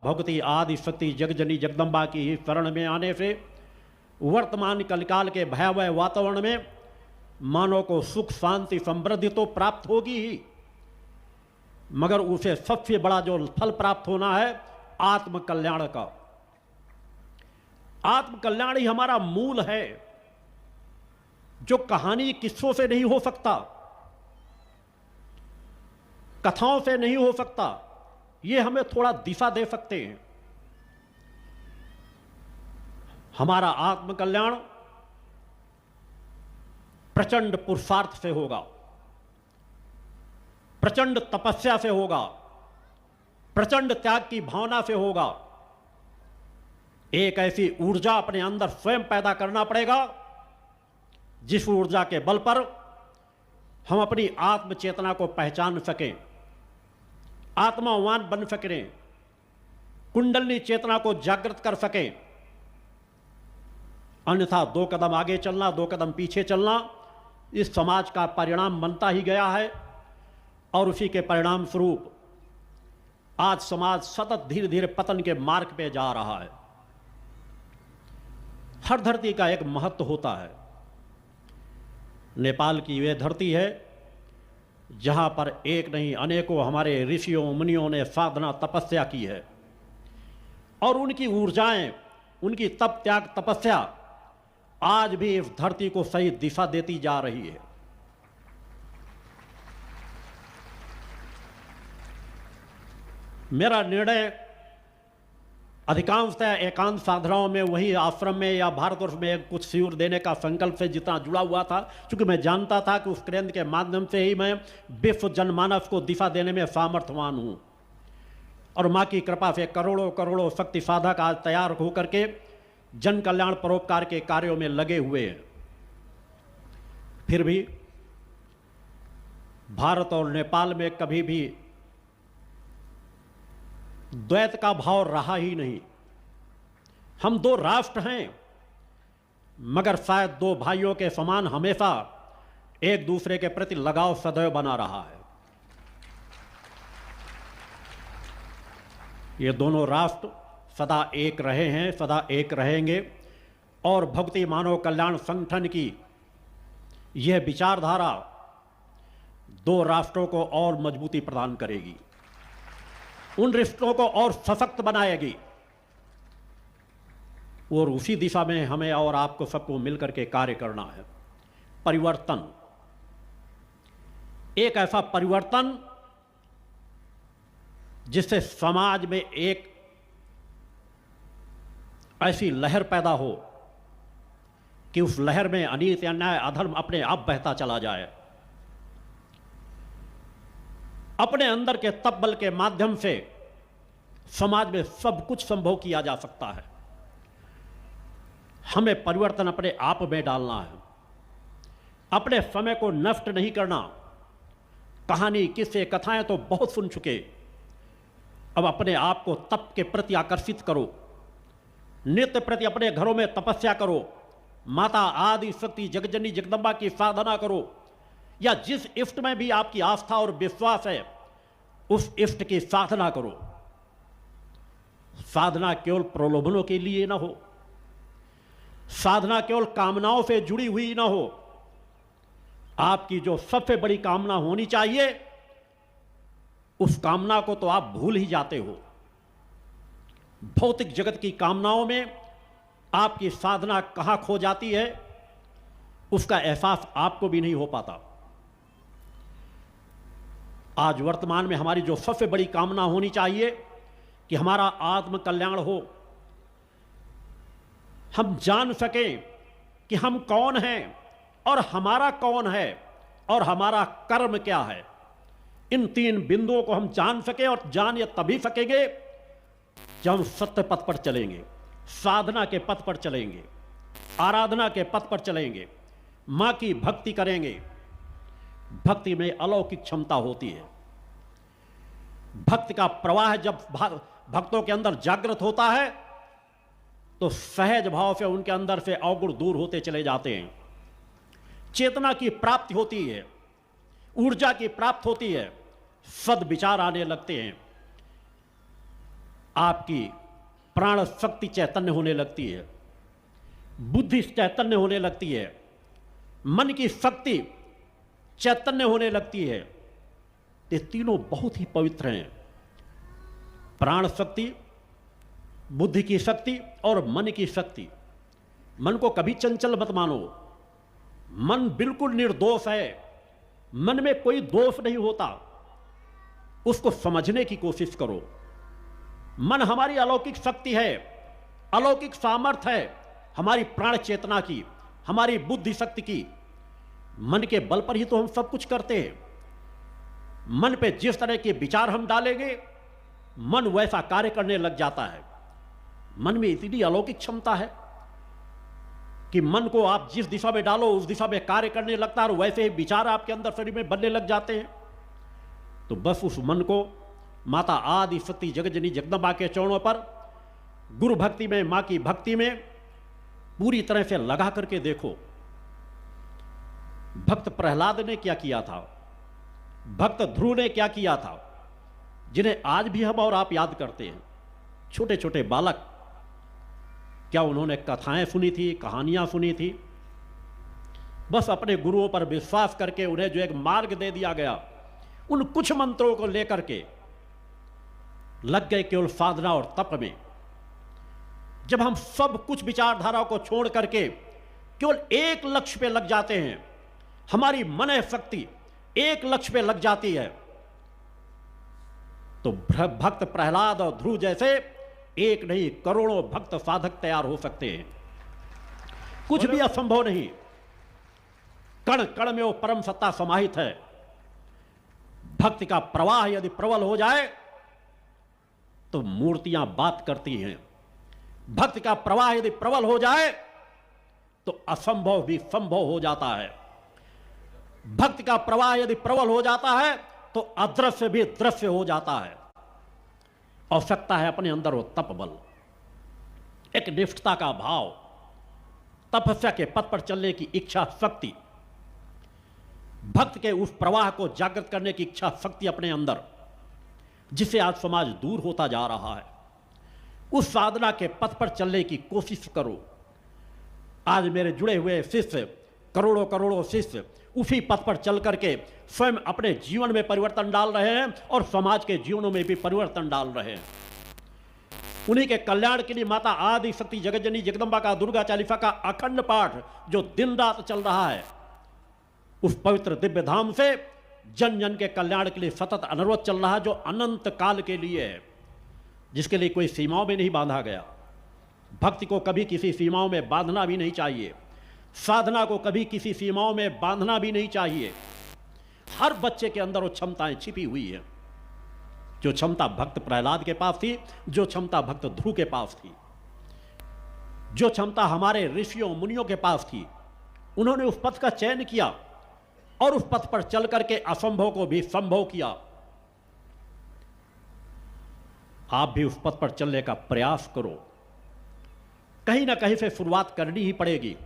भगवती आदि शक्ति जगजनी जगदम्बा की ही शरण में आने से वर्तमान कलकाल के भयावह वातावरण में मानव को सुख शांति समृद्धि तो प्राप्त होगी ही, मगर उसे सबसे बड़ा जो फल प्राप्त होना है आत्मकल्याण का। आत्मकल्याण ही हमारा मूल है, जो कहानी किस्सों से नहीं हो सकता, कथाओं से नहीं हो सकता। ये हमें थोड़ा दिशा दे सकते हैं। हमारा आत्मकल्याण प्रचंड पुरुषार्थ से होगा, प्रचंड तपस्या से होगा, प्रचंड त्याग की भावना से होगा। एक ऐसी ऊर्जा अपने अंदर स्वयं पैदा करना पड़ेगा जिस ऊर्जा के बल पर हम अपनी आत्म चेतना को पहचान सकें, आत्मावान बन सकें, कुंडलनी चेतना को जागृत कर सकें। अन्यथा 2 कदम आगे चलना, 2 कदम पीछे चलना इस समाज का परिणाम बनता ही गया है। और उसी के परिणाम स्वरूप आज समाज सतत धीरे धीरे पतन के मार्ग पे जा रहा है। हर धरती का एक महत्व होता है। नेपाल की वह धरती है जहां पर एक नहीं अनेकों हमारे ऋषियों मुनियों ने साधना तपस्या की है, और उनकी ऊर्जाएं, उनकी तप त्याग तपस्या आज भी इस धरती को सही दिशा देती जा रही है। मेरा निर्णय अधिकांशतः एकांत साधनाओं में, वही आश्रम में या भारतवर्ष में कुछ शिविर देने का संकल्प से जितना जुड़ा हुआ था, क्योंकि मैं जानता था कि उस केंद्र के माध्यम से ही मैं विश्व जनमानस को दिशा देने में सामर्थ्यवान हूं। और मां की कृपा से करोड़ों करोड़ों शक्ति साधक आज तैयार होकर के जन कल्याण परोपकार के कार्यों में लगे हुए हैं। फिर भी भारत और नेपाल में कभी भी द्वैत का भाव रहा ही नहीं। हम 2 राष्ट्र हैं, मगर शायद 2 भाइयों के समान हमेशा एक दूसरे के प्रति लगाव सदैव बना रहा है। ये दोनों राष्ट्र सदा एक रहे हैं, सदा एक रहेंगे। और भक्ति मानव कल्याण संगठन की यह विचारधारा 2 राष्ट्रों को और मजबूती प्रदान करेगी, उन रिश्तों को और सशक्त बनाएगी। और उसी दिशा में हमें और आपको सबको मिलकर के कार्य करना है। परिवर्तन, एक ऐसा परिवर्तन जिससे समाज में एक ऐसी लहर पैदा हो कि उस लहर में अनीति अन्याय अधर्म अपने आप बहता चला जाए। अपने अंदर के तप बल के माध्यम से समाज में सब कुछ संभव किया जा सकता है। हमें परिवर्तन अपने आप में डालना है, अपने समय को नष्ट नहीं करना। कहानी किस्से कथाएं तो बहुत सुन चुके, अब अपने आप को तप के प्रति आकर्षित करो, नित्य प्रति अपने घरों में तपस्या करो, माता आदि शक्ति जगजनी जगदम्बा की साधना करो, या जिस इष्ट में भी आपकी आस्था और विश्वास है उस इष्ट की साधना करो। साधना केवल प्रलोभनों के लिए ना हो, साधना केवल कामनाओं से जुड़ी हुई ना हो। आपकी जो सबसे बड़ी कामना होनी चाहिए, उस कामना को तो आप भूल ही जाते हो। भौतिक जगत की कामनाओं में आपकी साधना कहां खो जाती है, उसका एहसास आपको भी नहीं हो पाता। आज वर्तमान में हमारी जो सबसे बड़ी कामना होनी चाहिए कि हमारा आत्म कल्याण हो, हम जान सकें कि हम कौन हैं और हमारा कौन है और हमारा कर्म क्या है। इन 3 बिंदुओं को हम जान सकें, और जान ये तभी सकेंगे जब हम सत्य पथ पर चलेंगे, साधना के पथ पर चलेंगे, आराधना के पथ पर चलेंगे, मां की भक्ति करेंगे। भक्ति में अलौकिक क्षमता होती है। भक्ति का प्रवाह जब भक्तों के अंदर जागृत होता है तो सहज भाव से उनके अंदर से अवगुण दूर होते चले जाते हैं। चेतना की प्राप्ति होती है, ऊर्जा की प्राप्ति होती है, सद्विचार आने लगते हैं। आपकी प्राण शक्ति चैतन्य होने लगती है, बुद्धि चैतन्य होने लगती है, मन की शक्ति चैतन्य होने लगती है। ये तीनों बहुत ही पवित्र हैं, प्राण शक्ति, बुद्धि की शक्ति और मन की शक्ति। मन को कभी चंचल मत मानो, मन बिल्कुल निर्दोष है, मन में कोई दोष नहीं होता, उसको समझने की कोशिश करो। मन हमारी अलौकिक शक्ति है, अलौकिक सामर्थ्य है, हमारी प्राण चेतना की, हमारी बुद्धि शक्ति की। मन के बल पर ही तो हम सब कुछ करते हैं। मन पे जिस तरह के विचार हम डालेंगे, मन वैसा कार्य करने लग जाता है। मन में इतनी अलौकिक क्षमता है कि मन को आप जिस दिशा में डालो उस दिशा में कार्य करने लगता है और वैसे ही विचार आपके अंदर शरीर में बनने लग जाते हैं। तो बस उस मन को माता आदि शक्ति जगजननी जगदम्बा के चरणों पर गुरु भक्ति में, मां की भक्ति में पूरी तरह से लगा करके देखो। भक्त प्रहलाद ने क्या किया था, भक्त ध्रुव ने क्या किया था, जिन्हें आज भी हम और आप याद करते हैं। छोटे छोटे बालक, क्या उन्होंने कथाएं सुनी थी, कहानियां सुनी थी? बस अपने गुरुओं पर विश्वास करके उन्हें जो एक मार्ग दे दिया गया, उन कुछ मंत्रों को लेकर के लग गए केवल साधना और तप में। जब हम सब कुछ विचारधाराओं को छोड़ करके केवल एक लक्ष्य पे लग जाते हैं, हमारी मन शक्ति एक लक्ष्य पे लग जाती है, तो भक्त प्रहलाद और ध्रुव जैसे एक नहीं करोड़ों भक्त साधक तैयार हो सकते हैं। कुछ भी असंभव नहीं। कण कण में वो परम सत्ता समाहित है। भक्ति का प्रवाह यदि प्रबल हो जाए तो मूर्तियां बात करती हैं। भक्ति का प्रवाह यदि प्रबल हो जाए तो असंभव भी संभव हो जाता है। भक्ति का प्रवाह यदि प्रबल हो जाता है तो अदृश्य भी दृश्य हो जाता है। आवश्यकता है अपने अंदर वो तप बल, एक निष्ठता का भाव, तपस्या के पथ पर चलने की इच्छा शक्ति, भक्त के उस प्रवाह को जागृत करने की इच्छा शक्ति अपने अंदर, जिसे आज समाज दूर होता जा रहा है। उस साधना के पथ पर चलने की कोशिश करो। आज मेरे जुड़े हुए शिष्य, करोड़ों करोड़ों शिष्य उसी पथ पर चल करके स्वयं अपने जीवन में परिवर्तन डाल रहे हैं और समाज के जीवनों में भी परिवर्तन डाल रहे हैं। उन्हीं के कल्याण के लिए माता आदि शक्ति जगतजननी जगदम्बा का दुर्गा चालीसा का अखंड पाठ जो दिन रात चल रहा है, उस पवित्र दिव्य धाम से जन जन के कल्याण के लिए सतत अनवरत चल रहा है, जो अनंत काल के लिए है, जिसके लिए कोई सीमाओं में नहीं बांधा गया। भक्ति को कभी किसी सीमाओं में बांधना भी नहीं चाहिए, साधना को कभी किसी सीमाओं में बांधना भी नहीं चाहिए। हर बच्चे के अंदर वो क्षमताएं छिपी हुई है। जो क्षमता भक्त प्रहलाद के पास थी, जो क्षमता भक्त ध्रुव के पास थी, जो क्षमता हमारे ऋषियों मुनियों के पास थी, उन्होंने उस पथ का चयन किया और उस पथ पर चल करके असंभव को भी संभव किया। आप भी उस पथ पर चलने का प्रयास करो। कहीं ना कहीं से शुरुआत करनी ही पड़ेगी।